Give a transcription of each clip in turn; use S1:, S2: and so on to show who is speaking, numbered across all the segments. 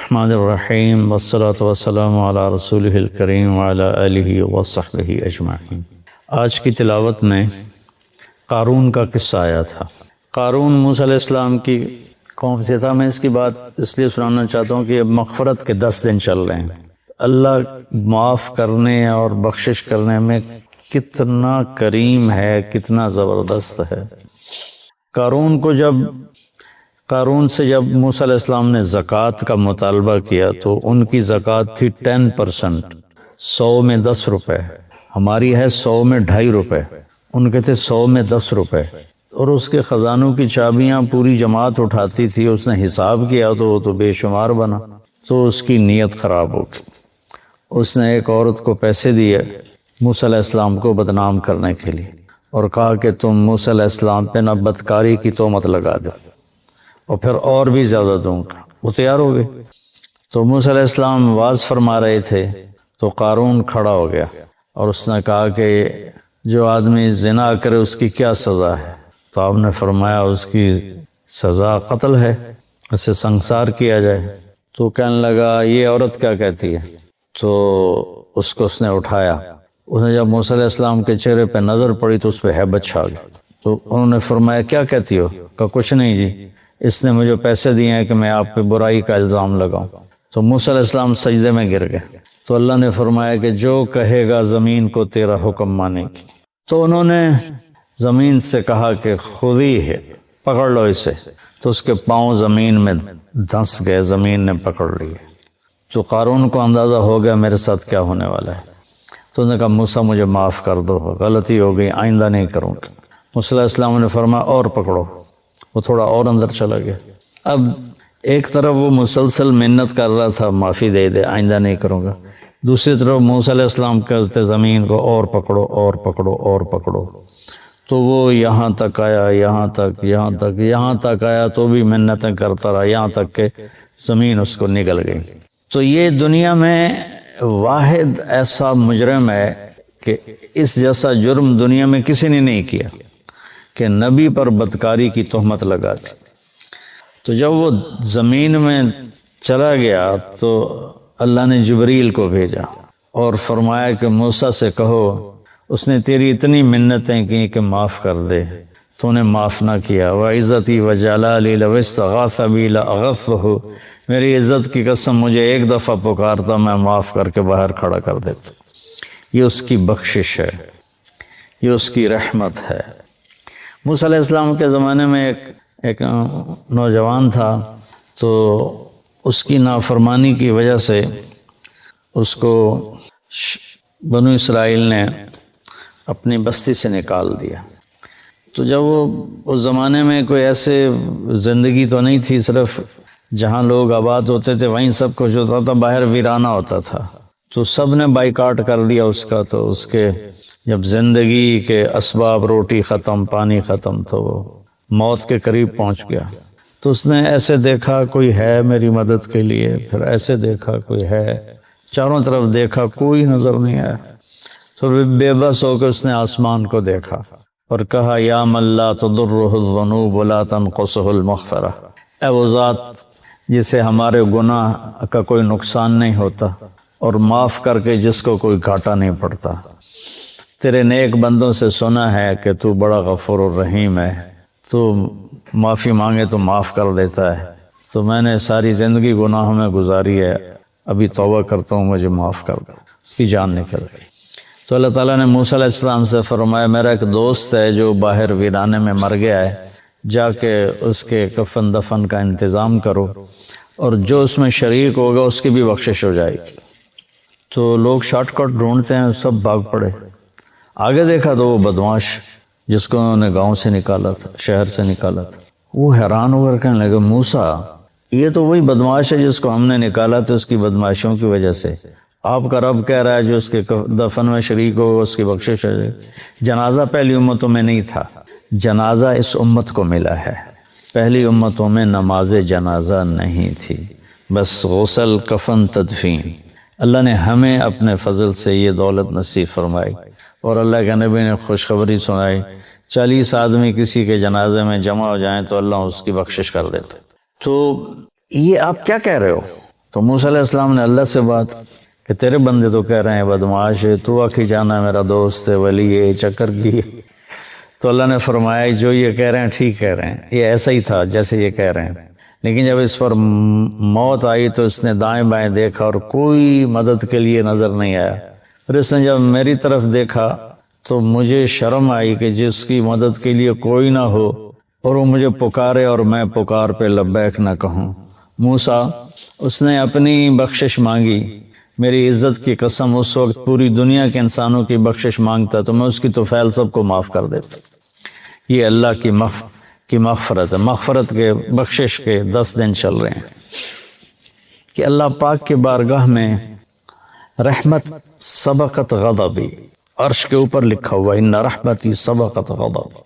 S1: الرحمن الرحیم والصلاة والسلام علی رسولہ الکریم وعلی آلہ وصحبہ اجمعین۔ آج کی تلاوت میں قارون کا قصہ آیا تھا۔ قارون موسیٰ علیہ السلام کی قوم سے تھا۔ میں اس کی بات اس لیے سنانا چاہتا ہوں کہ اب مغفرت کے 10 دن چل رہے ہیں۔ اللہ معاف کرنے اور بخشش کرنے میں کتنا کریم ہے، کتنا زبردست ہے۔ قارون سے جب موسیٰ علیہ السلام نے زکوٰۃ کا مطالبہ کیا تو ان کی زکوٰۃ تھی 10%، 100 میں 10 روپے۔ ہماری ہے 100 میں 2.5 روپے، ان کے تھے 100 میں 10 روپے۔ اور اس کے خزانوں کی چابیاں پوری جماعت اٹھاتی تھی۔ اس نے حساب کیا تو وہ تو بے شمار بنا، تو اس کی نیت خراب ہو گئی۔ اس نے ایک عورت کو پیسے دیے موسیٰ علیہ السلام کو بدنام کرنے کے لیے، اور کہا کہ تم موسیٰ علیہ السلام پہ نہ بدکاری کی تہمت لگا دو، اور پھر اور بھی زیادہ دوں گا۔ وہ تیار ہو گئے۔ تو موسیٰ علیہ السلام واز فرما رہے تھے تو قارون کھڑا ہو گیا اور اس نے کہا کہ جو آدمی زنا کرے اس کی کیا سزا ہے؟ تو آپ نے فرمایا اس کی سزا قتل ہے، اسے سنسار کیا جائے۔ تو کہنے لگا یہ عورت کیا کہتی ہے؟ تو اس نے اٹھایا۔ اس نے جب موسیٰ علیہ السلام کے چہرے پہ نظر پڑی تو اس پہ ہیبت چھا گئی۔ تو انہوں نے فرمایا کیا کہتی ہو؟ کہا کچھ نہیں جی، اس نے مجھے پیسے دیے ہیں کہ میں آپ پہ برائی کا الزام لگاؤں۔ تو موسیٰ علیہ السلام سجدے میں گر گئے۔ تو اللہ نے فرمایا کہ جو کہے گا زمین کو تیرا حکم مانے گی۔ تو انہوں نے زمین سے کہا کہ خودی ہے، پکڑ لو اسے۔ تو اس کے پاؤں زمین میں دھنس گئے، زمین نے پکڑ لیے۔ تو قارون کو اندازہ ہو گیا میرے ساتھ کیا ہونے والا ہے۔ تو انہوں نے کہا موسیٰ مجھے معاف کر دو، غلطی ہو گئی، آئندہ نہیں کروں گا۔ موسیٰ علیہ السلام نے فرمایا اور پکڑو۔ وہ تھوڑا اور اندر چلا گیا۔ اب ایک طرف وہ مسلسل محنت کر رہا تھا، معافی دے دے، آئندہ نہیں کروں گا۔ دوسری طرف موسیٰ علیہ السلام کہتے زمین کو اور پکڑو اور پکڑو اور پکڑو۔ تو وہ یہاں تک آیا، یہاں تک آیا تو بھی محنتیں کرتا رہا، یہاں تک کہ زمین اس کو نگل گئی۔ تو یہ دنیا میں واحد ایسا مجرم ہے کہ اس جیسا جرم دنیا میں کسی نے نہیں کیا کہ نبی پر بدکاری کی تہمت لگا دی۔ تو جب وہ زمین میں چلا گیا تو اللہ نے جبریل کو بھیجا اور فرمایا کہ موسیٰ سے کہو اس نے تیری اتنی منتیں کی کہ معاف کر دے، تو نے معاف نہ کیا۔ وعزتی وجلالی لو استغاث بی لاغفہ، میری عزت کی قسم مجھے ایک دفعہ پکارتا میں معاف کر کے باہر کھڑا کر دیتا۔ یہ اس کی بخشش ہے، یہ اس کی رحمت ہے۔ موسیٰ علیہ السلام کے زمانے میں ایک نوجوان تھا، تو اس کی نافرمانی کی وجہ سے اس کو بنو اسرائیل نے اپنی بستی سے نکال دیا۔ تو جب وہ اس زمانے میں کوئی ایسے زندگی تو نہیں تھی، صرف جہاں لوگ آباد ہوتے تھے وہیں سب کچھ ہوتا تھا، باہر ویرانہ ہوتا تھا۔ تو سب نے بائیکاٹ کر لیا اس کا۔ تو اس کے جب زندگی کے اسباب، روٹی ختم، پانی ختم، تو وہ موت کے قریب پہنچ گیا۔ تو اس نے ایسے دیکھا کوئی ہے میری مدد کے لیے، پھر ایسے دیکھا کوئی ہے، چاروں طرف دیکھا کوئی نظر نہیں آیا۔ تو بے بس ہو کے اس نے آسمان کو دیکھا اور کہا یا من لا تضرہ الذنوب ولا تنقصہ المغفرہ، اے وہ ذات جسے ہمارے گناہ کا کوئی نقصان نہیں ہوتا اور معاف کر کے جس کو کوئی گھاٹا نہیں پڑتا۔ تیرے نیک بندوں سے سنا ہے کہ تو بڑا غفور الرحیم ہے، تو معافی مانگے تو معاف کر دیتا ہے۔ تو میں نے ساری زندگی گناہوں میں گزاری ہے، ابھی توبہ کرتا ہوں، مجھے معاف کر دو۔ اس کی جان نکل گئی۔ تو اللہ تعالیٰ نے موسیٰ علیہ السلام سے فرمایا میرا ایک دوست ہے جو باہر ویرانے میں مر گیا ہے، جا کے اس کے کفن دفن کا انتظام کرو، اور جو اس میں شریک ہوگا اس کی بھی بخشش ہو جائے گی۔ تو لوگ شارٹ کٹ ڈھونڈتے ہیں، سب بھاگ پڑے۔ آگے دیکھا تو وہ بدمعاش جس کو انہوں نے گاؤں سے نکالا تھا، شہر سے نکالا تھا، وہ حیران ہو کر کہنے لگے موسیٰ یہ تو وہی بدمعاش ہے جس کو ہم نے نکالا تھا، اس کی بدمعاشیوں کی وجہ سے آپ کا رب کہہ رہا ہے جو اس کے دفن میں شریک ہو اس کی بخشش ہے۔ جنازہ پہلی امتوں میں نہیں تھا، جنازہ اس امت کو ملا ہے۔ پہلی امتوں میں نماز جنازہ نہیں تھی، بس غسل، کفن، تدفین۔ اللہ نے ہمیں اپنے فضل سے یہ دولت نصیب فرمائی، اور اللہ کے نبی نے خوشخبری سنائی 40 آدمی کسی کے جنازے میں جمع ہو جائیں تو اللہ اس کی بخشش کر دیتا۔ تو یہ آپ کیا کہہ رہے ہو؟ تو موسیٰ علیہ السلام نے اللہ سے بات کہ تیرے بندے تو کہہ رہے ہیں بدمعاش ہے، تو آخی جانا میرا دوست ہے، ولی ہے، چکر کی ہے۔ تو اللہ نے فرمایا جو یہ کہہ رہے ہیں ٹھیک کہہ رہے ہیں، یہ ایسا ہی تھا جیسے یہ کہہ رہے ہیں، لیکن جب اس پر موت آئی تو اس نے دائیں بائیں دیکھا اور کوئی مدد کے لیے نظر نہیں آیا۔ پھر اس نے جب میری طرف دیکھا تو مجھے شرم آئی کہ جس کی مدد کے لیے کوئی نہ ہو اور وہ مجھے پکارے اور میں پکار پہ لبیک نہ کہوں۔ موسیٰ، اس نے اپنی بخشش مانگی، میری عزت کی قسم اس وقت پوری دنیا کے انسانوں کی بخشش مانگتا تو میں اس کی طفیل سب کو معاف کر دیتا۔ یہ اللہ کی مغفرت ہے، مغفرت کے بخشش کے 10 دن چل رہے ہیں کہ اللہ پاک کے بارگاہ میں رحمت سبقت غضبی، عرش کے اوپر لکھا ہوا ان رحمتی سبقت غضب،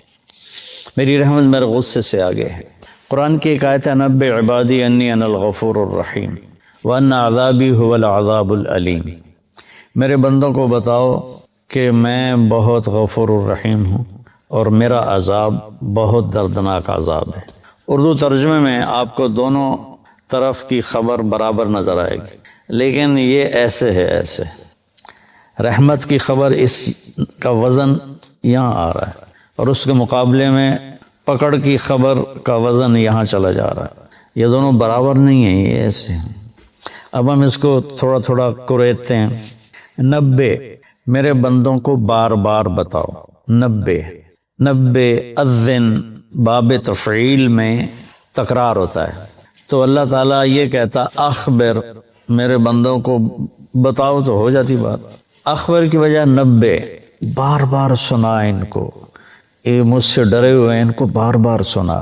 S1: میری رحمت میرے غصے سے آگے ہے۔ قرآن کی ایک آیت ہے نبئ عبادی انی انا الغفور الرحیم وان عذابی هو العذاب العلیم، میرے بندوں کو بتاؤ کہ میں بہت غفور الرحیم ہوں اور میرا عذاب بہت دردناک عذاب ہے۔ اردو ترجمے میں آپ کو دونوں طرف کی خبر برابر نظر آئے گی، لیکن یہ ایسے ہے، ایسے رحمت کی خبر اس کا وزن یہاں آ رہا ہے اور اس کے مقابلے میں پکڑ کی خبر کا وزن یہاں چلا جا رہا ہے، یہ دونوں برابر نہیں ہیں، یہ ایسے ہیں۔ اب ہم اس کو تھوڑا تھوڑا کریدتے ہیں۔ نبے، میرے بندوں کو بار بار بتاؤ، نبے اذن باب تفعیل میں تکرار ہوتا ہے، تو اللہ تعالیٰ یہ کہتا اخبر، میرے بندوں کو بتاؤ تو ہو جاتی بات، اخبر کی وجہ نبے، بار بار سنا ان کو، یہ مجھ سے ڈرے ہوئے ہیں ان کو بار بار سنا،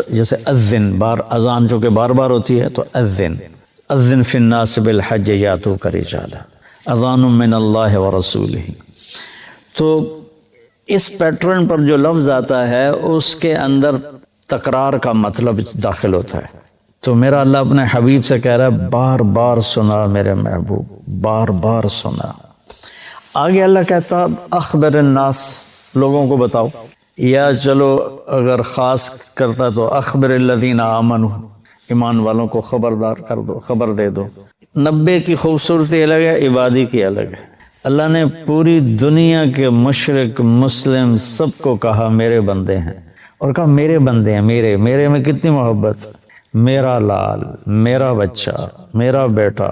S1: جیسے اذن، بار اذان جو کہ بار بار ہوتی ہے تو اذن فی الناس بالحج یاتوک رجالا اذان من اللہ ورسولہ۔ تو اس پیٹرن پر جو لفظ آتا ہے اس کے اندر تکرار کا مطلب داخل ہوتا ہے، تو میرا اللہ اپنے حبیب سے کہہ رہا ہے بار بار سنا میرے محبوب، بار بار سنا۔ آگے اللہ کہتا اخبر الناس، لوگوں کو بتاؤ، یا چلو اگر خاص کرتا تو اخبر الذین آمنوا، ایمان والوں کو خبردار کر دو، خبر دے دو۔ نبے کی خوبصورتی الگ ہے، عبادی کی الگ ہے۔ اللہ نے پوری دنیا کے مشرق مسلم سب کو کہا میرے بندے ہیں، اور کہا میرے بندے ہیں، میرے میں کتنی محبت، میرا لال، میرا بچہ، میرا بیٹا۔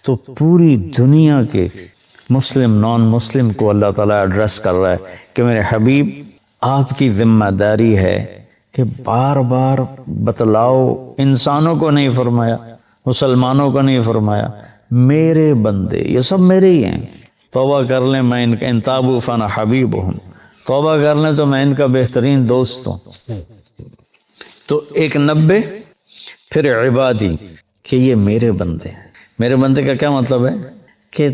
S1: تو پوری دنیا کے مسلم نان مسلم کو اللہ تعالیٰ ایڈریس کر رہا ہے کہ میرے حبیب آپ کی ذمہ داری ہے کہ بار بار بتلاؤ، انسانوں کو نہیں فرمایا، مسلمانوں کو نہیں فرمایا، میرے بندے یہ سب میرے ہی ہیں، توبہ کر لیں میں ان کا انتابو فانا حبیبہم، توبہ کر لیں تو میں ان کا بہترین دوست ہوں۔ تو ایک نبے، پھر عبادی کہ یہ میرے بندے ہیں۔ میرے بندے کا کیا مطلب ہے کہ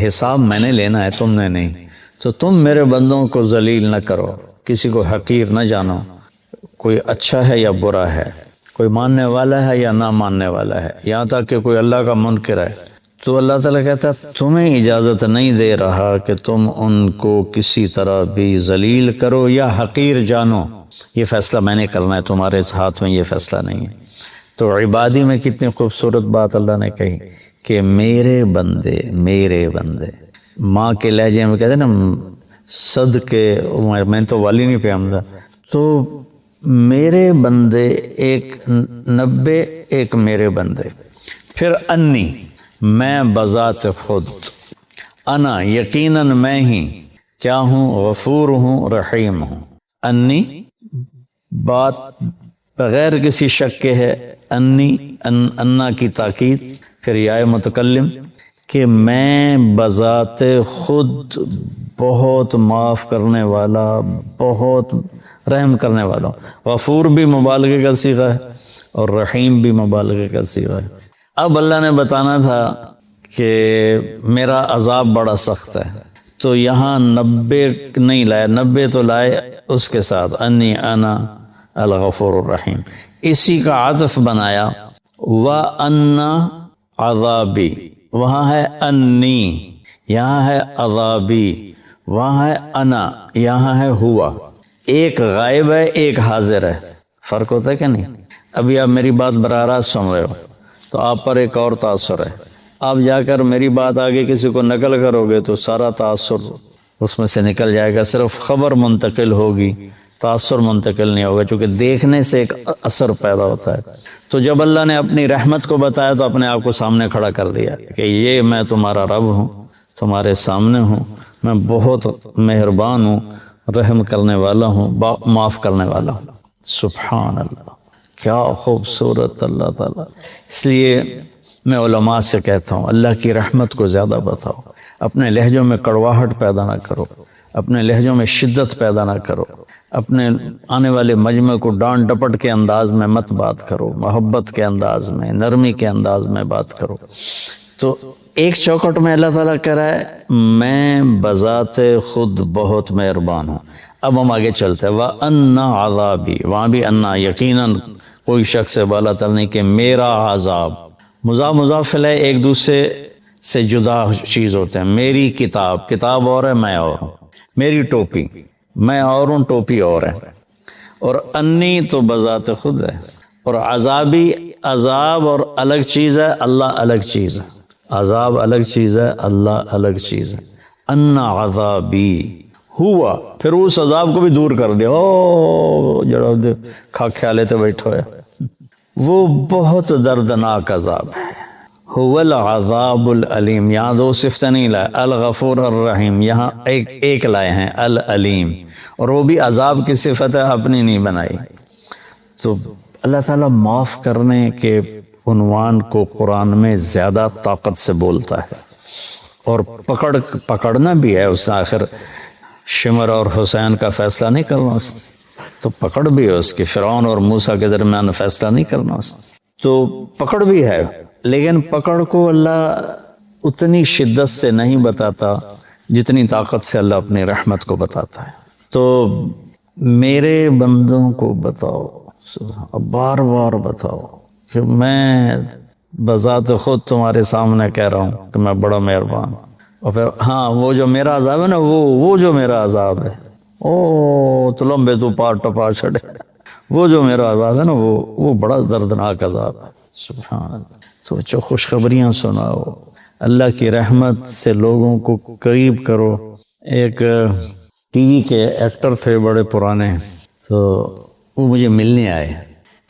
S1: حساب میں نے لینا ہے، تم نے نہیں، تو تم میرے بندوں کو ذلیل نہ کرو، کسی کو حقیر نہ جانو، کوئی اچھا ہے یا برا ہے، کوئی ماننے والا ہے یا نہ ماننے والا ہے، یہاں تک کہ کوئی اللہ کا منکر ہے، تو اللہ تعالیٰ کہتا ہے تمہیں اجازت نہیں دے رہا کہ تم ان کو کسی طرح بھی ذلیل کرو یا حقیر جانو، یہ فیصلہ میں نے کرنا ہے، تمہارے ہاتھ میں یہ فیصلہ نہیں ہے۔ تو عبادی میں کتنی خوبصورت بات اللہ نے کہی کہ میرے بندے، میرے بندے۔ ماں کے لہجے میں کہتے ہیں نا صدقے، میں تو والی نہیں پہ آمدہ، تو میرے بندے ایک نبے، ایک میرے بندے۔ پھر انی، میں بذات خود، انا یقیناً میں ہی کیا ہوں، غفور ہوں، رحیم ہوں۔ انی بات بغیر کسی شک کے ہے، انی انا کی تاکید، پھر یا متکلم کہ میں بذات خود بہت معاف کرنے والا، بہت رحم کرنے والا ہوں۔ غفور بھی مبالغے کا صیغہ ہے اور رحیم بھی مبالغے کا صیغہ ہے۔ اب اللہ نے بتانا تھا کہ میرا عذاب بڑا سخت ہے، تو یہاں نبے نہیں لائے، نبے تو لائے اس کے ساتھ انی انا الغفور الرحیم، اسی کا عطف بنایا وَأَنَّ عذابی، وہاں ہے انی، یہاں ہے عذابی، وہاں ہے انا، یہاں ہے ہوا، ایک غائب ہے ایک حاضر ہے، فرق ہوتا ہے کہ نہیں؟ ابھی آپ میری بات براہ راست سن رہے ہو، تو آپ پر ایک اور تاثر ہے. آپ جا کر میری بات آگے کسی کو نقل کرو گے تو سارا تاثر اس میں سے نکل جائے گا. صرف خبر منتقل ہوگی، تاثر منتقل نہیں ہوگا، چونکہ دیکھنے سے ایک اثر پیدا ہوتا ہے. تو جب اللہ نے اپنی رحمت کو بتایا تو اپنے آپ کو سامنے کھڑا کر دیا کہ یہ میں تمہارا رب ہوں، تمہارے سامنے ہوں، میں بہت مہربان ہوں، رحم کرنے والا ہوں، معاف کرنے والا ہوں. سبحان اللہ، کیا خوبصورت اللہ تعالیٰ. اس لیے میں علماء سے کہتا ہوں اللہ کی رحمت کو زیادہ بتاؤ. اپنے لہجوں میں کڑواہٹ پیدا نہ کرو، اپنے لہجوں میں شدت پیدا نہ کرو، اپنے آنے والے مجمع کو ڈانٹ ڈپٹ کے انداز میں مت بات کرو، محبت کے انداز میں، نرمی کے انداز میں بات کرو. تو ایک چوکٹ میں اللہ تعالیٰ کہہ رہا ہے میں بذات خود بہت مہربان ہوں. اب ہم آگے چلتے ہیں. وَأَنَّ عَذَابِي، وہاں بھی انا یقیناً کوئی شخص بالا تر نہیں کہ میرا عذاب. مضاف الیہ ایک دوسرے سے جدا چیز ہوتے ہیں. میری کتاب، کتاب اور ہے، میں اور ہوں. میری ٹوپی، میں اور ہوں، ٹوپی اور ہے. اور انی تو بذات خود ہے. اور عذابی، عذاب اور الگ چیز ہے، اللہ الگ چیز ہے. عذاب الگ چیز ہے، اللہ الگ چیز ہے. ان عذابی ہوا، پھر اس عذاب کو بھی دور کر دیا. او جڑا کھا خیالے تے بیٹھا ہے، وہ بہت دردناک عذاب ہے. هو العذاب العلیم، یہاں دو صفتیں نہیں لائے، الغفور الرحیم، یہاں ایک لائے ہیں العلیم، اور وہ بھی عذاب کی صفت ہے، اپنی نہیں بنائی. تو اللہ تعالیٰ معاف کرنے کے عنوان کو قرآن میں زیادہ طاقت سے بولتا ہے، اور پکڑنا بھی ہے. اس نے آخر شمر اور حسین کا فیصلہ نہیں کرنا اس نے، تو پکڑ بھی ہے اس کی. فرعون اور موسیٰ کے درمیان فیصلہ نہیں کرنا اس نے، تو پکڑ بھی ہے. لیکن پکڑ کو اللہ اتنی شدت سے نہیں بتاتا جتنی طاقت سے اللہ اپنی رحمت کو بتاتا ہے. تو میرے بندوں کو بتاؤ، بار بار بتاؤ کہ میں بذات خود تمہارے سامنے کہہ رہا ہوں کہ میں بڑا مہربان. اور پھر ہاں وہ جو میرا عذاب ہے نا، وہ جو میرا عذاب ہے، او تو لمبے تو پار ٹپا چھڑے، وہ جو میرا عذاب ہے نا وہ بڑا دردناک عذاب ہے. سبحان اللہ. تو بچوں خوشخبریاں سناؤ، اللہ کی رحمت سے لوگوں کو قریب کرو. ایک ٹی وی کے ایکٹر تھے بڑے پرانے، تو وہ مجھے ملنے آئے.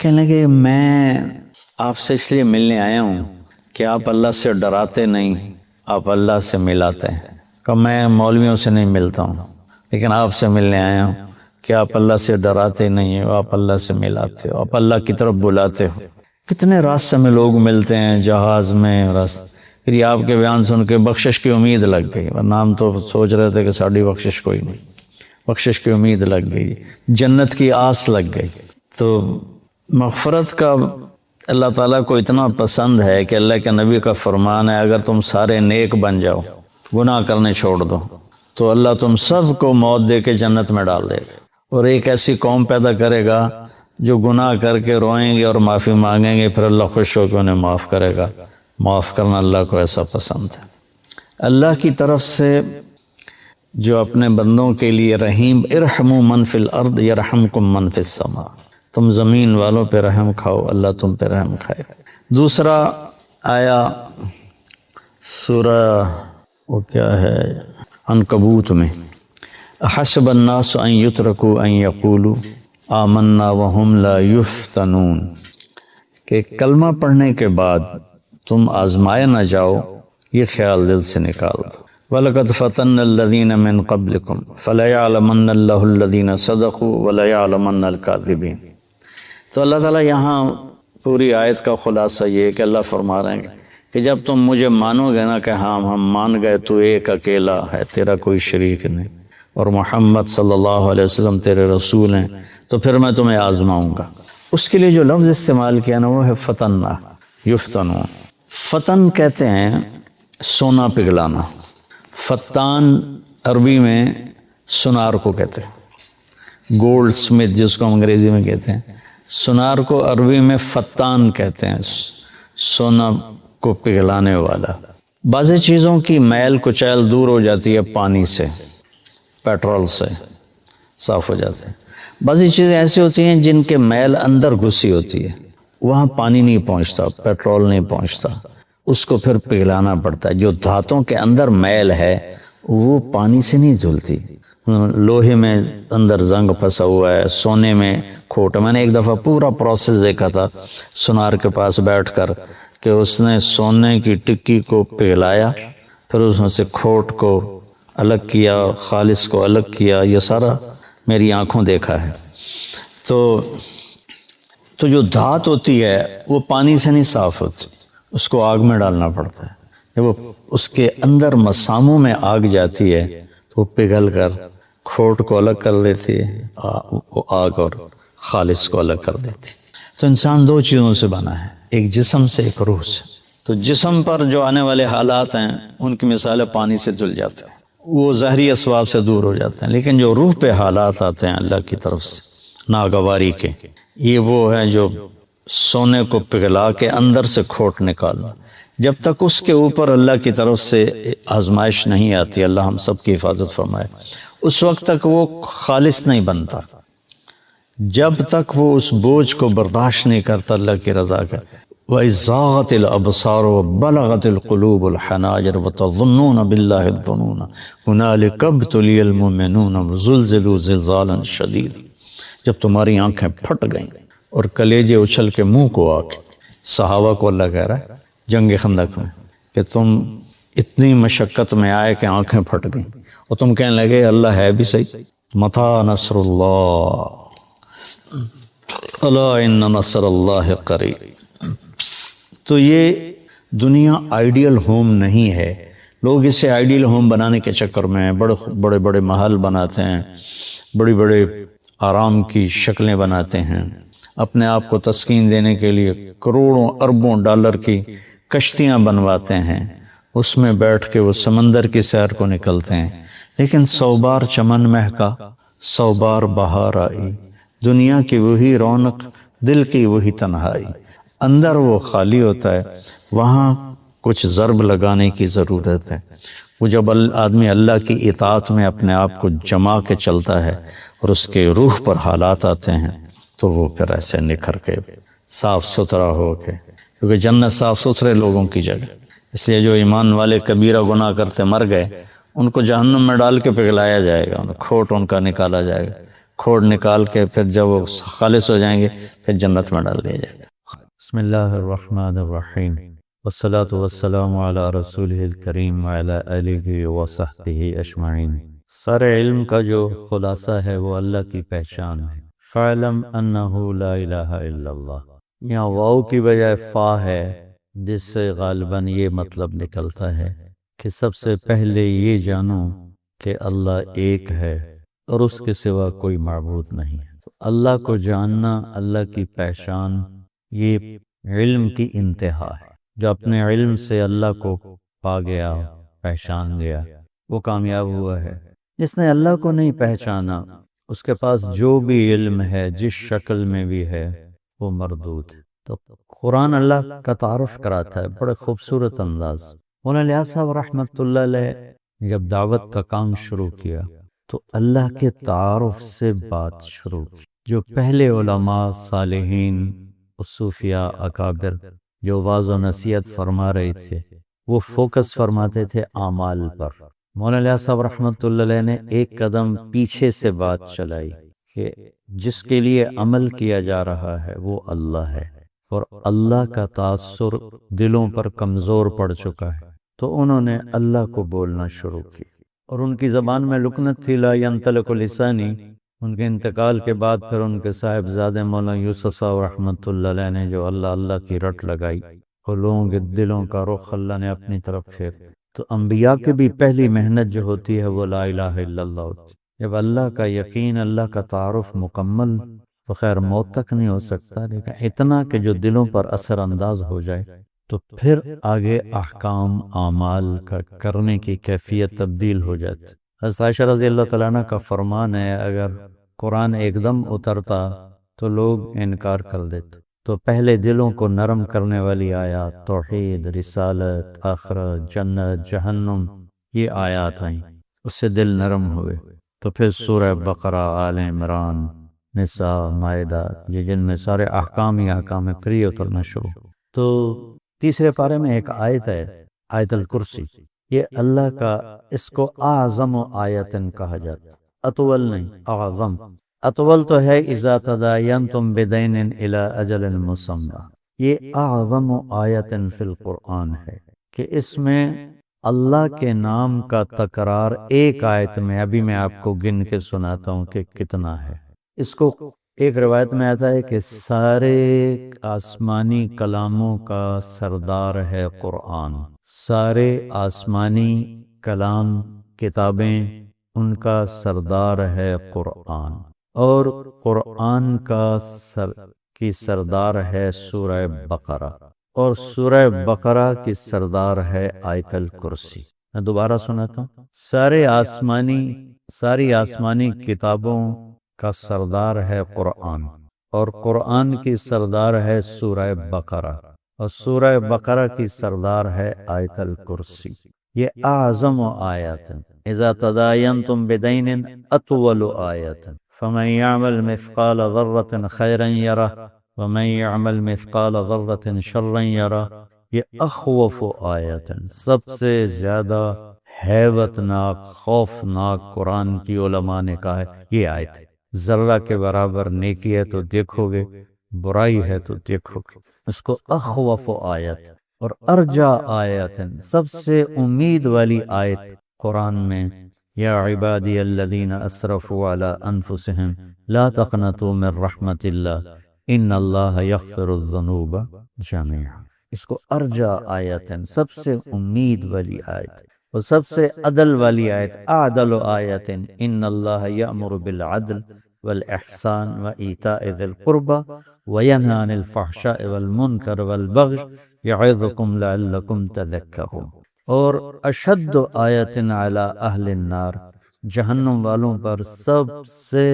S1: کہنے لگے میں آپ سے اس لیے ملنے آیا ہوں کہ آپ اللہ سے ڈراتے نہیں، آپ اللہ سے ملاتے ہیں. کہ میں مولویوں سے نہیں ملتا ہوں، لیکن آپ سے ملنے آیا ہوں کہ آپ اللہ سے ڈراتے نہیں ہو، آپ اللہ سے ملاتے ہو، آپ اللہ کی طرف بلاتے ہو. کتنے راستے میں لوگ ملتے ہیں، جہاز میں پھر یہ آپ کے بیان سن کے بخشش کی امید لگ گئی. ورنہ ہم تو سوچ رہے تھے کہ ساڑھی بخشش کوئی نہیں، بخشش کی امید لگ گئی، جنت کی آس لگ گئی. تو مغفرت کا اللہ تعالیٰ کو اتنا پسند ہے کہ اللہ کے نبی کا فرمان ہے اگر تم سارے نیک بن جاؤ، گناہ کرنے چھوڑ دو، تو اللہ تم سب کو موت دے کے جنت میں ڈال دے گا. اور ایک ایسی قوم پیدا کرے گا جو گناہ کر کے روئیں گے اور معافی مانگیں گے، پھر اللہ خوش ہو کے انہیں معاف کرے گا. معاف کرنا اللہ کو ایسا پسند ہے. اللہ کی طرف سے جو اپنے بندوں کے لیے رحیم، ارحموا من فی الارض یرحمکم من فی السماء، تم زمین والوں پہ رحم کھاؤ، اللہ تم پہ رحم کھائے. دوسرا آیا سورہ وہ کیا ہے عنکبوت میں، احسب الناس ان یترکوا ان یقولوا آمنا وہم لا یفتنون، کہ کلمہ پڑھنے کے بعد تم آزمائے نہ جاؤ، یہ خیال دل سے نکال دو. وَلَقَدْ فَتَنَّ الَّذِينَ مِن قَبْلِكُمْ فَلَيَعْلَمَنَّ اللَّهُ الَّذِينَ صَدَقُوا وَلَيَعْلَمَنَّ الْكَاذِبِينَ. تو اللہ تعالیٰ یہاں پوری آیت کا خلاصہ یہ ہے کہ اللہ فرما رہے ہیں کہ جب تم مجھے مانو گے نا کہ ہاں ہم مان گئے تو ایک اکیلا ہے، تیرا کوئی شریک نہیں، اور محمد صلی اللہ علیہ وسلم تیرے رسول ہیں، تو پھر میں تمہیں آزماؤں گا. اس کے لیے جو لفظ استعمال کیا نا وہ ہے فتنہ، یفتنون. فتن کہتے ہیں سونا پگھلانا. فتان عربی میں سنار کو کہتے ہیں، گولڈ سمتھ جس کو ہم انگریزی میں کہتے ہیں. سنار کو عربی میں فتان کہتے ہیں، سونا کو پگھلانے والا. بعض چیزوں کی میل کچیل دور ہو جاتی ہے پانی سے، پیٹرول سے صاف ہو جاتے ہیں. بعضی چیزیں ایسی ہوتی ہیں جن کے میل اندر گھسی ہوتی ہے، وہاں پانی نہیں پہنچتا، پیٹرول نہیں پہنچتا، اس کو پھر پگھلانا پڑتا ہے۔ جو دھاتوں کے اندر میل ہے وہ پانی سے نہیں دھلتی۔ لوہے میں اندر زنگ پھنسا ہوا ہے، سونے میں کھوٹ۔ میں نے ایک دفعہ پورا پروسیس دیکھا تھا سونار کے پاس بیٹھ کر کہ اس نے سونے کی ٹکی کو پگھلایا، پھر اس میں سے کھوٹ کو الگ کیا، خالص کو الگ کیا۔ یہ سارا میری آنکھوں دیکھا ہے۔ تو جو دھات ہوتی ہے وہ پانی سے نہیں صاف ہوتی، اس کو آگ میں ڈالنا پڑتا ہے۔ جب وہ اس کے اندر مساموں میں آگ جاتی ہے تو وہ پگھل کر کھوٹ کو الگ کر دیتی ہے، وہ آگ اور خالص کو الگ کر دیتی ہے۔ تو انسان دو چیزوں سے بنا ہے، ایک جسم سے، ایک روح سے۔ تو جسم پر جو آنے والے حالات ہیں ان کی مثالیں پانی سے دھل جاتے ہیں، وہ ظاہری اسباب سے دور ہو جاتے ہیں، لیکن جو روح پہ حالات آتے ہیں اللہ کی طرف سے ناگواری کے، یہ وہ ہیں جو سونے کو پگھلا کے اندر سے کھوٹ نکالنا۔ جب تک اس کے اوپر اللہ کی طرف سے آزمائش نہیں آتی، اللہ ہم سب کی حفاظت فرمائے، اس وقت تک وہ خالص نہیں بنتا۔ جب تک وہ اس بوجھ کو برداشت نہیں کرتا اللہ کی رضا کا۔ وَإِذ زَاغَتِ الْأَبْصَارُ وَبَلَغَتِ الْقُلُوبُ الْحَنَاجِرَ وَتَظُنُّونَ بِاللَّهِ الظُّنُونَ هُنَالِكَ ابْتُلِيَ الْمُؤْمِنُونَ وَزُلْزِلُوا زِلْزَالًا شَدِيدًا۔ جب تمہاری آنکھیں پھٹ گئیں اور کلیجے اچھل کے منہ کو آ کے، صحابہ کو اللہ کہہ رہا ہے جنگ خندق میں کہ تم اتنی مشقت میں آئے کہ آنکھیں پھٹ گئیں، اور تم کہنے لگے اللہ ہے بھی صحیح۔ متى نصر اللہ الا ان نصر اللہ قریب۔ تو یہ دنیا آئیڈیل ہوم نہیں ہے۔ لوگ اسے آئیڈیل ہوم بنانے کے چکر میں بڑے بڑے محل بناتے ہیں، بڑی بڑے آرام کی شکلیں بناتے ہیں، اپنے آپ کو تسکین دینے کے لیے کروڑوں اربوں ڈالر کی کشتیاں بنواتے ہیں، اس میں بیٹھ کے وہ سمندر کی سیر کو نکلتے ہیں۔ لیکن 100 بار چمن مہکا، 100 بار بہار آئی، دنیا کی وہی رونق، دل کی وہی تنہائی۔ اندر وہ خالی ہوتا ہے، وہاں کچھ ضرب لگانے کی ضرورت ہے۔ وہ جب آدمی اللہ کی اطاعت میں اپنے آپ کو جما کے چلتا ہے اور اس کے روح پر حالات آتے ہیں تو وہ پھر ایسے نکھر کے صاف ستھرا ہو کے، کیونکہ جنت صاف ستھرے لوگوں کی جگہ، اس لیے جو ایمان والے کبیرہ گناہ کرتے مر گئے ان کو جہنم میں ڈال کے پگھلایا جائے گا، کھوٹ ان کا نکالا جائے گا، کھوٹ نکال کے پھر جب وہ خالص ہو جائیں گے پھر جنت میں ڈال دیا جائے گا۔ بسم اللہ الرحمن الرحیم، والصلاة والسلام علی رسولہ الکریم وعلی آلہ وصحبہ اجمعین۔ سارے علم کا جو خلاصہ ہے وہ اللہ کی پہچان ہے۔ فَاعْلَمْ أَنَّهُ لَا إِلَٰهَ إِلَّا اللَّهُ۔ یہاں واو کی بجائے فا ہے، جس سے غالباً یہ مطلب نکلتا ہے کہ سب سے پہلے یہ جانو کہ اللہ ایک ہے اور اس کے سوا کوئی معبود نہیں ہے۔ تو اللہ کو جاننا، اللہ کی پہچان، یہ علم کی انتہا ہے۔ جو اپنے علم سے اللہ کو پا گیا، پہچان گیا، وہ کامیاب ہوا ہے۔ جس نے اللہ کو نہیں پہچانا، اس کے پاس جو بھی علم ہے جس شکل میں بھی ہے وہ مردود ہے۔ تو قرآن اللہ کا تعارف کراتا ہے بڑے خوبصورت انداز۔ مولانا الیاس صاحب رحمۃ اللہ علیہ جب دعوت کا کام شروع کیا تو اللہ کے تعارف سے بات شروع کی۔ جو پہلے علماء، صالحین، صوفیاء، اکابر جو واعظ و نصیحت فرما رہے تھے وہ فوکس فرماتے تھے اعمال پر۔ مولانا الیاس صاحب رحمۃ اللہ علیہ نے ایک قدم پیچھے سے بات چلائی کہ جس کے لیے عمل کیا جا رہا ہے وہ اللہ ہے، اور اللہ کا تاثر دلوں پر کمزور پڑ چکا ہے، تو انہوں نے اللہ کو بولنا شروع کی۔ اور ان کی زبان میں لکنت تھی، لا ینطلق لسانی۔ ان کے انتقال کے بعد پھر ان کے صاحبزادے مولانا یوسف صاحب رحمۃ اللہ علیہ نے جو اللہ کی رٹ لگائی اور لوگوں کے دلوں کا رخ اللہ نے اپنی طرف پھیر۔ تو انبیاء کی بھی پہلی محنت جو ہوتی ہے وہ لا الہ الا اللہ ہوتی ہے۔ جب اللہ کا یقین، اللہ کا تعارف مکمل تو خیر موت تک نہیں ہو سکتا، لیکن اتنا کہ جو دلوں پر اثر انداز ہو جائے تو پھر آگے احکام، اعمال کا کرنے کی کیفیت تبدیل ہو جاتی۔ حضرت عائشہ رضی اللہ تعالیٰ عنہ کا فرمان ہے اگر قرآن ایک دم اترتا تو لوگ انکار کر دیتے، تو پہلے دلوں کو نرم کرنے والی آیات، توحید، رسالت، آخرت، جنت، جہنم، یہ آیات آئیں، اس سے دل نرم ہوئے۔ تو پھر سورہ بقرہ، آل عمران، نساء، مائدہ، یہ جن میں سارے احکام ہی احکام پھر یہ اترنا شروع۔ تو تیسرے پارے میں ایک آیت ہے، آیت الکرسی، یہ اللہ کا، اس کو اعظم آیتن کہا جاتا، اطول نہیں، اعظم۔ اطول تو ہے اذا تداینتم بدین الی اجل مسمی، یہ اعظم آیتن فی القرآن ہے کہ اس میں اللہ کے نام کا تکرار ایک آیت میں، ابھی میں آپ کو گن کے سناتا ہوں کہ کتنا ہے۔ اس کو ایک روایت میں آتا ہے کہ سارے آسمانی کلاموں کا سردار ہے قرآن، سارے آسمانی کلام کتابیں ان کا سردار ہے قرآن، اور قرآن کی سردار ہے سورہ بقرہ، اور سورہ بقرہ کی سردار ہے آیت الکرسی۔ میں دوبارہ سناتا ہوں، ساری آسمانی کتابوں کا سردار ہے قرآن، اور قرآن کی سردار ہے سورہ بقرہ، اور سورہ بقرہ کی سردار ہے آیت الکرسی۔ یہ اعظم آیات، اذا تداینتم بدین اطول آیات، فمن یعمل مثقال ذرۃ خیرا یرہ ومن یعمل مثقال ذرۃ شرا یرہ۔ یہ اخوف آیات، سب سے زیادہ ہیبت ناک، خوفناک قرآن کی علماء نے کہا ہے یہ آیت ہے۔ ذرہ کے برابر نیکی ہے تو دیکھو گے، برائی ہے تو دیکھو گے، اس کو اخوف آیت اور ارجا آیت، سب سے امید والی آیت قرآن میں، یا عبادی الذین اسرفوا علی انفسہم لا تقنطوا من رحمت اللہ ان اللہ یغفر الذنوب جميعا۔ اس کو ارجا آیت، سب سے امید والی آیت، اور سب سے عدل والی آیت، اعدل آیت، ان اللہ یأمر بالعدل والاحسان وایتاء ذی القربى وینہی عن الفحشاء والمنکر والبغی یعظکم لعلکم تذکرون۔ اور اشد آیت علی اہل النار، جہنم والوں پر سب سے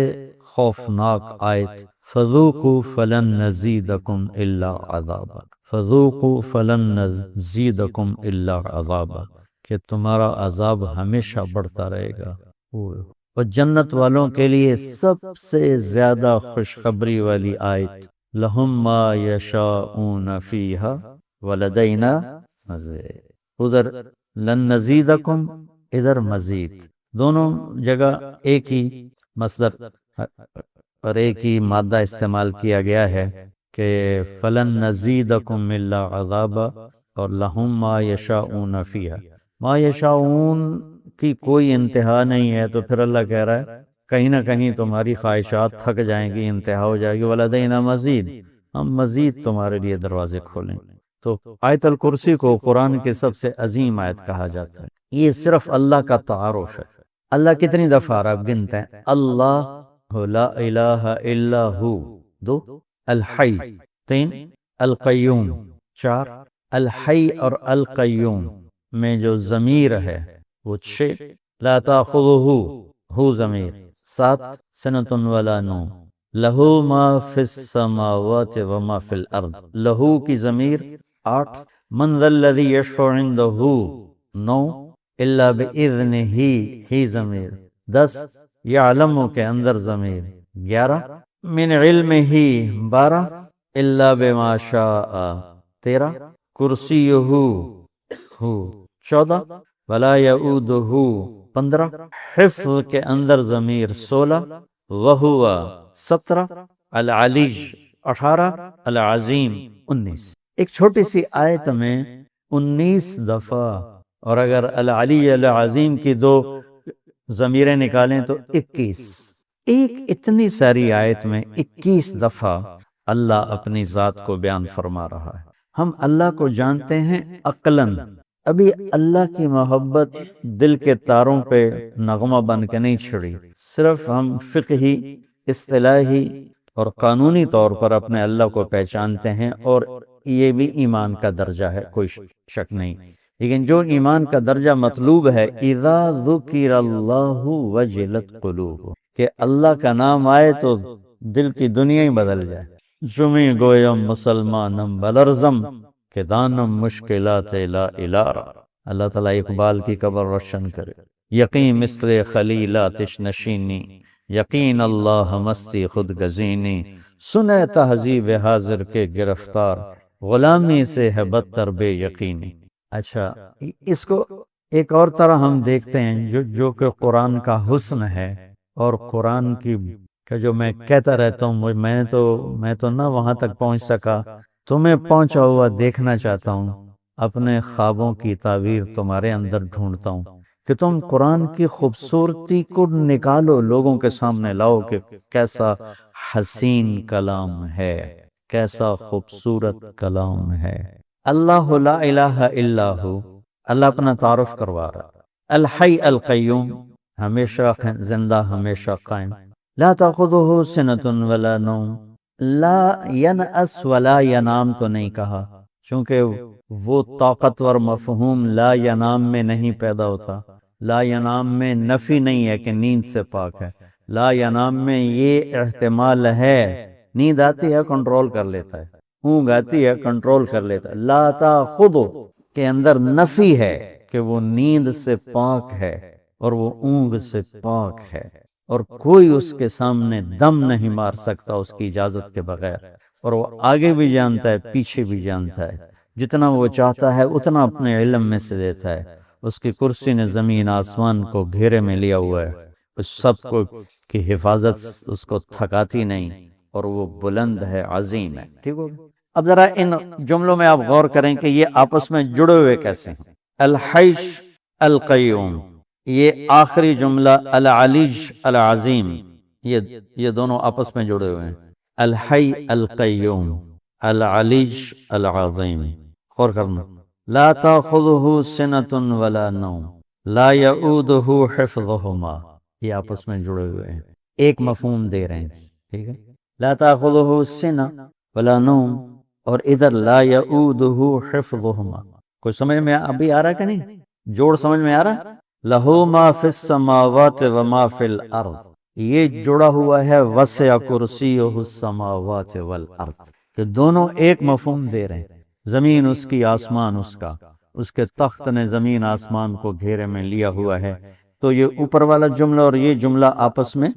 S1: خوفناک آیت، فذوقوا فلن نزیدکم الا عذابا، فذوقوا فلن نزیدکم الا عذابا، کہ تمہارا عذاب ہمیشہ بڑھتا رہے گا۔ اور جنت والوں کے لیے سب سے زیادہ خوشخبری والی آیت، لہم ما یشاءون فیہا ولدینا مزید۔ ادھر لن نزیدکم، ادھر مزید، دونوں جگہ ایک ہی مصدر اور ایک ہی مادہ استعمال کیا گیا ہے کہ فلن نزیدکم الا عذابا، اور لہم ما یشاءون فیہا۔ ما یشاءون کی کوئی انتہا نہیں ہے، تو پھر اللہ کہہ رہا ہے کہیں نہ کہیں تمہاری خواہشات تھک جائیں گی، انتہا ہو جائے گی، ولدینا مزید، ہم مزید تمہارے لیے دروازے کھولیں۔ تو آیت الکرسی کو قرآن کے سب سے عظیم آیت کہا جاتا ہے۔ یہ صرف اللہ کا تعارف ہے۔ اللہ کتنی دفعہ آپ گنتے ہیں؟ اللہ لا الہ الا ہو، 2، الحی 3، القیوم 4۔ الحی اور القیوم میں جو ضمیر ہے وہ 6، لا تاخذہ ہو ضمیر 7، سنۃ ولا نوم، لہو ما فی السماوات وما فی الارض، لہو کی ضمیر 8، من ذا الذی یشفع عندہ 9، الا باذنہ ہی ضمیر 10، یعلم کے اندر ضمیر 11، من علمہ 12، الا بما شاء 13، کرسیہ ہو 14، ولا یعودہ 15، حفظ کے اندر ضمیر 16، وہو 17، العلی 18، العظیم 19۔ ایک چھوٹی سی آیت میں 19 دفعہ، اور اگر العلی العظیم کی 2 ضمیریں نکالیں تو 21۔ ایک اتنی ساری آیت میں 21 دفعہ اللہ اپنی ذات کو بیان فرما رہا ہے۔ ہم اللہ کو جانتے ہیں عقلاً، ابھی اللہ کی محبت دل کے تاروں پہ نغمہ بن کے نہیں چھڑی، صرف ہم فقہی، اصطلاحی اور قانونی طور پر اپنے اللہ کو پہچانتے ہیں، اور یہ بھی ایمان کا درجہ ہے، کوئی شک نہیں۔ لیکن جو ایمان کا درجہ مطلوب ہے، اذا ذکر اللہ وجلت قلوب، کہ اللہ کا نام آئے تو دل کی دنیا ہی بدل جائے۔ جمی گویم مسلمانم بلرزم، کہ دانم مشکلات لا الارا۔ اللہ تعالیٰ اقبال کی قبر روشن کرے۔ یقین مثل خلیل آتش نشینی، یقین اللہ مستی خود گزینی، سنے تہذیب حاضر کے گرفتار، غلامی سے ہے بدتر بے یقینی۔ اچھا، اس کو ایک اور طرح ہم دیکھتے ہیں جو کہ قرآن کا حسن ہے، اور قرآن کی کہ جو میں کہتا رہتا ہوں، میں تو نہ وہاں تک پہنچ سکا، تمہیں پہنچا ہوا دیکھنا چاہتا ہوں، اپنے خوابوں کی تعبیر تمہارے اندر ڈھونڈتا ہوں، کہ تم قرآن کی خوبصورتی کو نکالو، لوگوں کے سامنے لاؤ کہ کیسا حسین کلام ہے، کیسا خوبصورت کلام ہے۔ اللہ لا الہ الا ہو، اللہ اپنا تعارف کروا رہا۔ الحی القیوم، ہمیشہ زندہ، ہمیشہ قائم۔ لا تأخذہ سنۃ ولا نوم، لا ینأس ولا ینام تو نہیں کہا، چونکہ وہ طاقتور مفہوم لا ینام میں نہیں پیدا ہوتا۔ لا ینام میں نفی نہیں ہے کہ نیند سے پاک ہے، لا ینام میں یہ احتمال ہے، نیند آتی ہے کنٹرول کر لیتا ہے، اونگ آتی ہے کنٹرول کر لیتا ہے۔ لا تأخذہ کے اندر نفی ہے کہ وہ نیند سے پاک ہے اور وہ اونگ سے پاک ہے، اور کوئی اس کے سامنے دم نہیں مار سکتا اس کی اجازت کے بغیر، اور وہ آگے بھی جانتا ہے پیچھے بھی جانتا ہے، جتنا وہ چاہتا ہے اتنا اپنے علم میں سے دیتا ہے۔ اس کی کرسی نے زمین آسمان کو گھیرے میں لیا ہوا ہے، اس سب کو کی حفاظت اس کو تھکاتی نہیں، اور وہ بلند ہے، عظیم ہے۔ ٹھیک ہو؟ اب ذرا ان جملوں میں آپ غور کریں کہ یہ آپس میں جڑے ہوئے کیسے ہیں۔ الحیش القیوم، یہ آخری جملہ العلیج العظیم، یہ دونوں آپس میں جڑے ہوئے ہیں۔ الحی القیوم، العلیج العظیم، غور کرنا۔ لا تأخذہ سنۃ ولا نوم، لا یعودہ حفظہما، یہ آپس میں جڑے ہوئے ہیں، ایک مفہوم دے رہے ہیں۔ ٹھیک ہے، لا تأخذہ سنہ ولا نوم، اور ادھر لا یعودہ حفظہما۔ کوئی سمجھ میں ابھی آ رہا ہے کہ نہیں؟ جوڑ سمجھ میں آ رہا ہے؟ لہو ما فی السماوات وما فی الارض، یہ جڑا ہوا ہے وسع کرسیہ السماوات والارض، کہ دونوں ایک مفہوم دے رہے ہیں۔ زمین اس کی، آسمان اس کا، اس کے تخت نے زمین آسمان کو گھیرے میں لیا ہوا ہے۔ تو یہ اوپر والا جملہ اور یہ جملہ آپس میں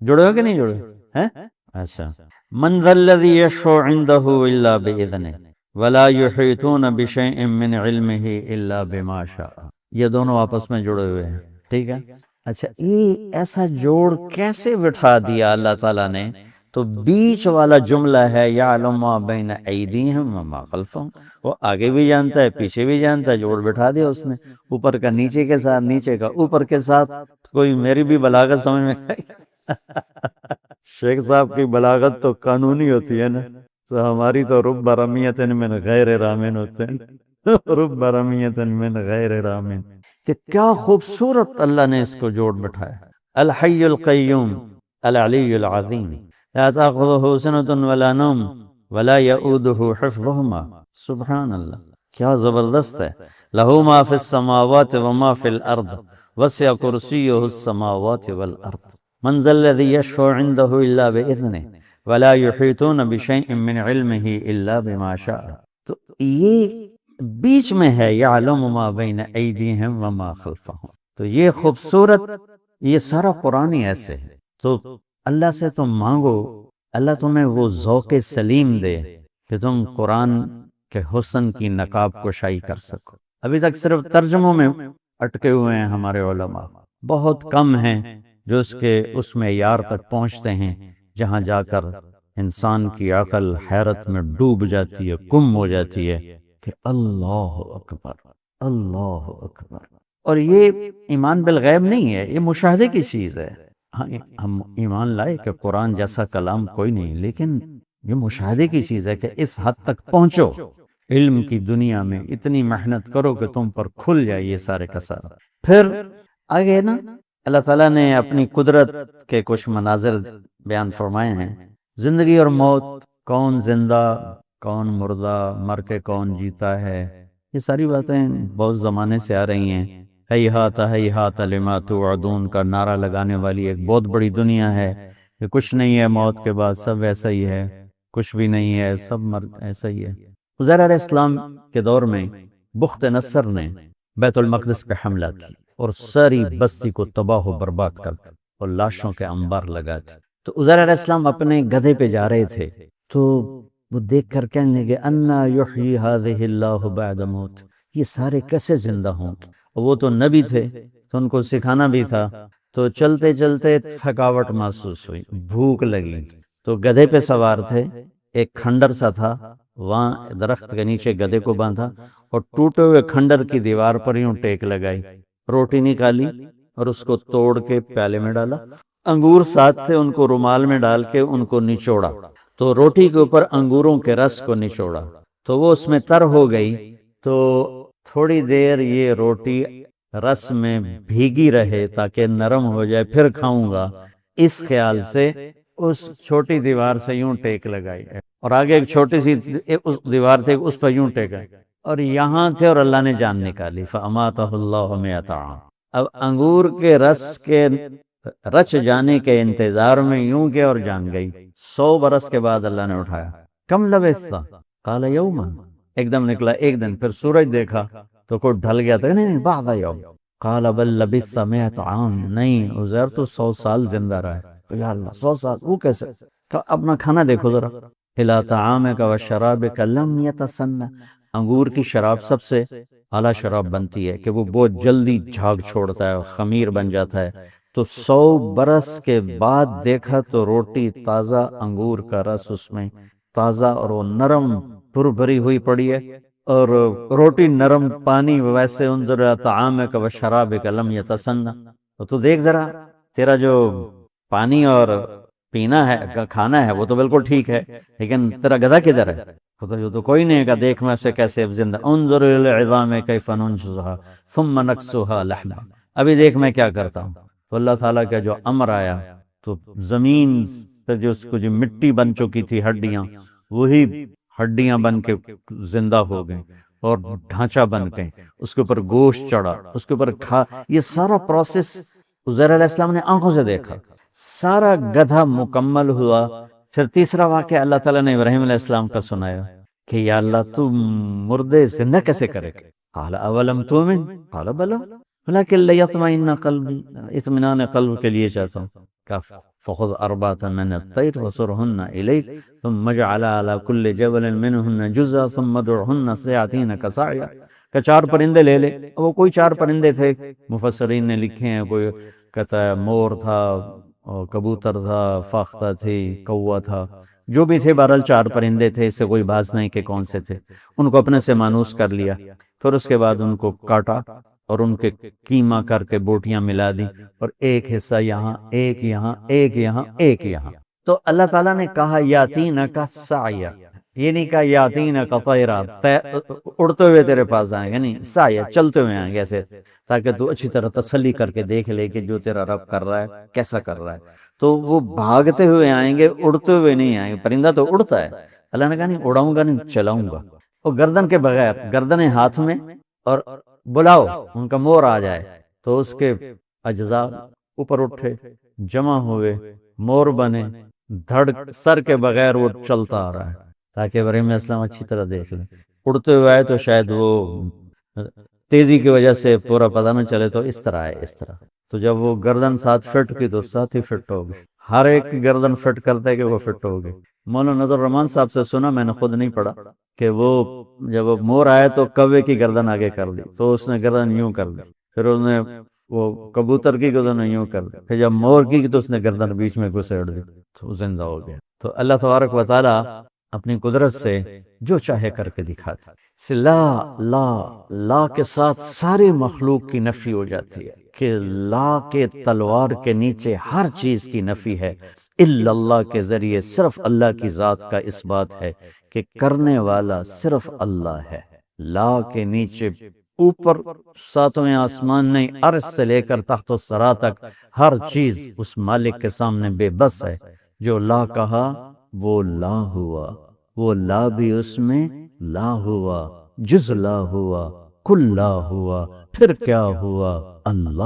S1: جڑے ہو کہ نہیں جڑے ہیں؟ اچھا، من ذا الذی یشفع عندہ الا بإذنہ ولا یحیطون بشیء من علمہ الا بما شاء، یہ دونوں آپس میں جڑے ہوئے ہیں۔ ٹھیک ہے، اچھا، یہ ایسا جوڑ کیسے بٹھا دیا اللہ تعالیٰ نے؟ تو بیچ والا جملہ ہے یعلم ما بین ایدیہم وما خلفہم، وہ آگے بھی جانتا ہے پیچھے بھی جانتا ہے، جوڑ بٹھا دیا اس نے، اوپر کا نیچے کے ساتھ، نیچے کا اوپر کے ساتھ۔ کوئی میری بھی بلاغت سمجھ میں شیخ صاحب کی بلاغت تو قانونی ہوتی ہے نا، تو ہماری تو رب رمیۃ من غیر رامن ہوتے ہیں، رب رمیۃ من غیر رامن، کہ کیا خوبصورت اللہ نے اس کو جوڑ بٹھایا۔ الحی القیوم العلی العظیم، لا تأخذہ سنۃ ولا نوم ولا یعودہ حفظہما، سبحان اللہ، کیا زبردست ہے۔ لہو ما فی السماوات وما فی الارض وسع کرسیہ السماوات والارض، من ذا الذی یشفع عندہ الا بإذنہ ولا یحیطون بشیء من علمہ الا بما شاء۔ تو یہ بیچ میں ہے یعلم ما بین ایدیہم وما خلفہم، تو یہ خوبصورت، یہ سارا قرآن ہی ایسے ہے۔ تو اللہ سے تم مانگو، اللہ تمہیں وہ ذوق سلیم دے کہ تم قرآن کے حسن کی نقاب کشائی کر سکو۔ ابھی تک صرف ترجموں میں اٹکے ہوئے ہیں ہمارے علماء، بہت کم ہیں جو اس معیار تک پہنچتے ہیں جہاں جا کر انسان کی عقل حیرت میں ڈوب جاتی ہے، گم ہو جاتی ہے کہ اللہ اکبر، اللہ اکبر۔ اور یہ ایمان بالغیب نہیں ہے، یہ مشاہدے کی چیز ہے۔ ہاں، ہم ایمان لائے کہ قرآن جیسا کلام کوئی نہیں، لیکن یہ مشاہدے کی چیز ہے کہ اس حد تک پہنچو علم کی دنیا میں، اتنی محنت کرو کہ تم پر کھل جائے یہ سارے کا سارا۔ پھر آگے نا اللہ تعالیٰ نے اپنی قدرت کے کچھ مناظر بیان فرمائے ہیں، زندگی اور موت، کون زندہ کون مردہ، مر کے کون جیتا ہے، یہ ساری باتیں بہت زمانے سے آ رہی ہیں۔ ہیہات لما توعدون کا نعرہ لگانے والی ایک بہت بڑی دنیا ہے کہ کچھ نہیں ہے موت کے بعد، سب ایسا ہی ہے، کچھ بھی نہیں ہے، سب ایسا ہی ہے۔ عزیر علیہ السلام کے دور میں بخت نصر نے بیت المقدس پہ حملہ کی اور ساری بستی کو تباہ و برباد کر دیا، اور لاشوں کے انبار لگا تھے۔ تو عزیر علیہ السلام اپنے گدھے پہ جا رہے تھے تو وہ دیکھ کر کہنے لگے انا یحیی ہذہ اللہ بعد موت، یہ سارے کیسے زندہ ہوں؟ وہ تو نبی تھے تو ان کو سکھانا بھی تھا۔ تو چلتے چلتے تھکاوٹ محسوس ہوئی، بھوک لگی، تو گدھے پہ سوار تھے، ایک کھنڈر سا تھا، وہاں درخت کے نیچے گدھے کو باندھا اور ٹوٹے ہوئے کھنڈر کی دیوار پر یوں ٹیک لگائی، روٹی نکالی اور اس کو توڑ کے پیالے میں ڈالا، انگور ساتھ تھے ان کو رومال میں ڈال کے ان کو نچوڑا، تو روٹی کے اوپر انگوروں کے رس کو نچوڑا تو وہ اس میں تر ہو گئی، تو تھوڑی دیر یہ روٹی رس میں بھیگی رہے تاکہ نرم ہو جائے، پھر کھاؤں گا، اس خیال سے اس چھوٹی دیوار سے یوں ٹیک لگائی، اور آگے ایک چھوٹی سی اس دیوار تھے اس پر یوں ٹیکا، اور یہاں تھے اور اللہ نے جان نکالی، فَأَمَاتَهُ اللَّهُ مِائَةَ عَامٍ۔ اب انگور کے رس کے رچ جانے کے انتظار میں یوں کہ اور جان گئی، 100 برس کے بعد اللہ نے اٹھایا، کم لبثت؟ قال یوما، ایک دم نکلا ایک دن، پھر سورج دیکھا تو کوئی ڈھل گیا تھا، نہیں بعد یوم، قال بل لبثت 100 عام، نہیں عزیر تو 100 سال زندہ رہا ہے۔ یا اللہ 100 سال، وہ کیسے؟ اپنا کھانا دیکھو ذرا، الی طعامک و شرابک لم یتسنہ، انگور کی شراب سب سے اعلیٰ شراب بنتی ہے کہ وہ بہت جلدی جھاگ چھوڑتا ہے، خمیر بن جاتا ہے، تو 100 برس کے بعد دیکھا تو روٹی تازہ، انگور کا رس اس میں تازہ اور وہ نرم پر بھری ہوئی پڑی ہے، اور روٹی نرم، پانی ویسے، انظر طعامک و شرابک لم یتسنہ، تو دیکھ ذرا تیرا جو پانی اور پینا ہے، کھانا ہے، وہ تو بالکل ٹھیک ہے، لیکن تیرا گدھا کدھر ہے؟ یہ تو کوئی نہیں ہے، دیکھ میں اسے کیسے زندہ، انظر الی العظام کیف ننشزها ثم نکسوها لحما، ابھی دیکھ میں کیا کرتا ہوں۔ تو اللہ تعالیٰ کا جو امر آیا تو زمین پہ جو اس کو جو مٹی بن چکی تھی ہڈیاں، وہی ہڈیاں بن کے زندہ ہو گئیں اور ڈھانچہ بن گئے، اس کے اوپر گوشت چڑھا، اس کے اوپر یہ سارا پروسیس عزیر علیہ السلام نے آنکھوں سے دیکھا، سارا گدھا مکمل ہوا۔ پھر تیسرا واقعہ اللہ تعالیٰ نے ابراہیم علیہ السلام کا سنایا کہ یا اللہ تو مردے زندہ کیسے کرے گا؟ قال اولم تؤمن قال بلا ولکن لیطمئن قلبی، اطمینان قلب کے لیے چاہتا ہوں۔ فخذ اربعة من الطیر وصرهن الیک ثم اجعل على كل جبل منهن جزءا ثم ادعهن سیاتینک سعیا، کہ 4 پرندے لے لے، وہ کوئی 4 پرندے تھے، مفسرین نے لکھے ہیں، کوئی کہتا ہے مور تھا، اور کبوتر تھا، فاختہ تھی، کوا تھا، جو بھی تھے، بہرحال 4 پرندے تھے، اس سے کوئی باز نہیں کہ کون سے تھے، ان کو اپنے سے مانوس کر لیا، پھر اس کے بعد ان کو کاٹا اور ان کے کیما کر کے بوٹیاں ملا دی، اور ایک حصہ یہاں، ایک یہاں، ایک یہاں، ایک یہاں، تو اللہ تعالیٰ نے کہا یاتینک سعیا، یہ نہیں کہا یاتینک طیرا، اڑتے ہوئے تیرے پاس آئیں گے، نہیں، سعیا، چلتے ہوئے آئیں گے ایسے، تاکہ تو اچھی طرح تسلی کر کے دیکھ لے کہ جو تیرا رب کر رہا ہے کیسا کر رہا ہے، تو وہ بھاگتے ہوئے آئیں گے، اڑتے ہوئے نہیں آئیں گے، پرندہ تو اڑتا ہے، اللہ نے کہا نہیں اڑاؤں گا، نہیں چلاؤں گا، اور گردن کے بغیر، گردنیں ہاتھ میں، اور بلاؤ ان کا مور آ جائے، تو اس کے اجزاء اوپر اٹھے، جمع ہوئے، مور بنے، دھڑ سر کے بغیر وہ چلتا آ رہا ہے، تاکہ ابراہیم علیہ السلام اچھی طرح دیکھ لیں، اڑتے ہوئے آئے تو شاید وہ تیزی کی وجہ سے پورا پتہ نہ چلے، تو اس طرح ہے، اس طرح، تو جب وہ گردن ساتھ فٹ کی تو ساتھ ہی فٹ ہو گئی، ہر ایک گردن فٹ کرتا ہے کہ وہ فٹ ہو گئی۔ مولانا نظر الرحمان صاحب سے سنا، میں نے خود نہیں پڑھا، کہ وہ جب وہ مور آئے تو کوے کی گردن آگے کر دی، تو اس نے گردن یوں کر دی، پھر اس نے وہ کبوتر کی گردن یوں کر دی، پھر جب مور کی تو اس نے گردن بیچ میں گھسیڑ دی، تو زندہ ہو گیا۔ تو اللہ تبارک و تعالی اپنی قدرت سے جو چاہے کر کے دکھاتا ہے۔ لا کے ساتھ ساری مخلوق کی نفی ہو جاتی ہے، کہ لا کے تلوار کے نیچے ہر چیز کی نفی ہے، الا اللہ کے ذریعے صرف اللہ کی ذات کا اس بات ہے کہ کرنے والا صرف اللہ ہے۔ لا کے نیچے اوپر 7ویں آسمان نہیں، عرش سے لے کر تحت الثری تک ہر چیز اس مالک کے سامنے بے بس ہے، جو لا کہا وہ لا ہوا، وہ لا بھی اس میں لا ہوا، جز لا ہوا، کل لا ہوا، پھر کیا ہوا؟ اللہ